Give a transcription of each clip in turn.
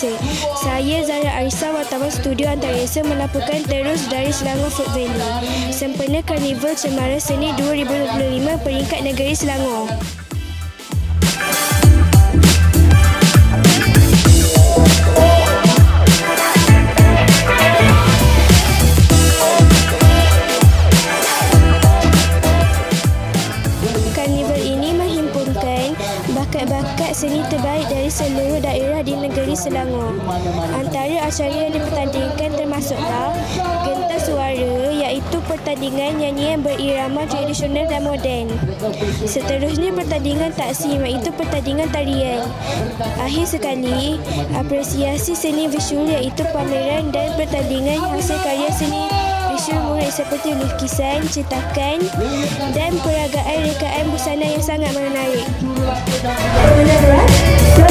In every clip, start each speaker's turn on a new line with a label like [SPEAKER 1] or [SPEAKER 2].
[SPEAKER 1] Antariksa. Saya Zara Arisa, wartawan studio Antariksa melaporkan terus dari Selangor Folk Valley. Sempena Karnival Cemara Seni 2025 peringkat negeri Selangor. Karnival ini menghimpunkan bakat-bakat seni terbaik dari seluruh daerah di negeri Selangor. Antara acara yang dipertandingkan termasuklah gentas suara, iaitu pertandingan nyanyian berirama tradisional dan moden. Seterusnya pertandingan taksim, iaitu pertandingan tarian. Akhir sekali, apresiasi seni visual, iaitu pameran dan pertandingan hasil karya seni visual murid seperti lukisan, cetakan dan peragaan rekaan busana yang sangat menarik.
[SPEAKER 2] Pemenang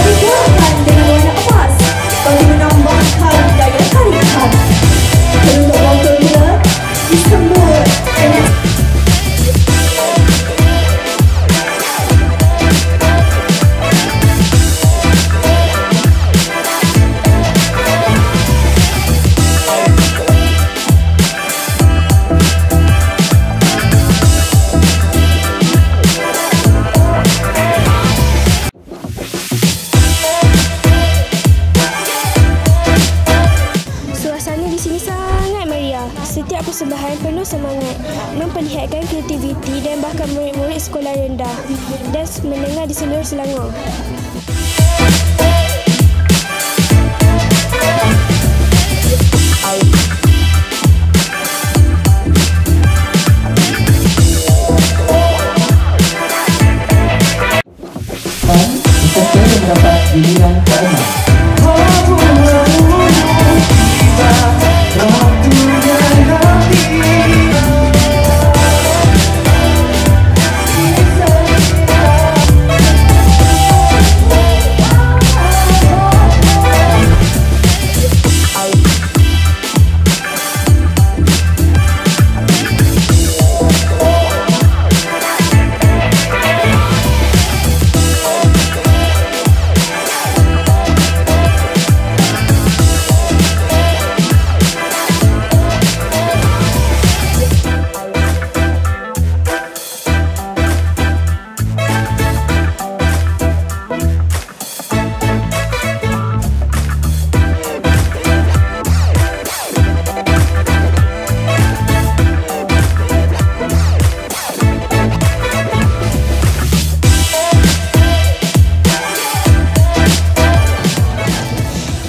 [SPEAKER 2] diperagakan dengan warna emas bagi menambahkan daya tarikan. Untuk waktunya disambut dengan
[SPEAKER 1] setiap persembahan penuh semangat, memperlihatkan kreativiti dan bahkan murid-murid sekolah rendah dan menengah di seluruh Selangor.
[SPEAKER 3] Peserta yang mendapat giliran ke-6.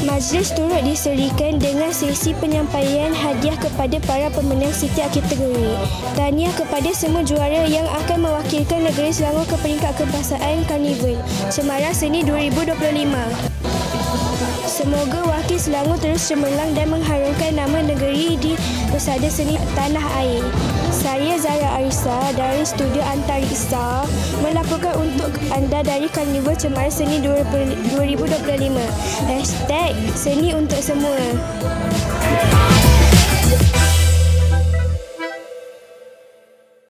[SPEAKER 3] Majlis turut diserikan dengan sesi penyampaian hadiah kepada para pemenang setiap kategori. Tahniah kepada semua juara yang akan mewakilkan negeri Selangor ke peringkat kebangsaan Karnival Cemara Seni 2025. Semoga wakil Selangor terus cemerlang dan mengharumkan nama negeri di pesada seni tanah air. Saya Zara Arisa dari studio Antariksa melaporkan untuk anda dari Karnival Cemara Seni 2025. #Seni untuk semua.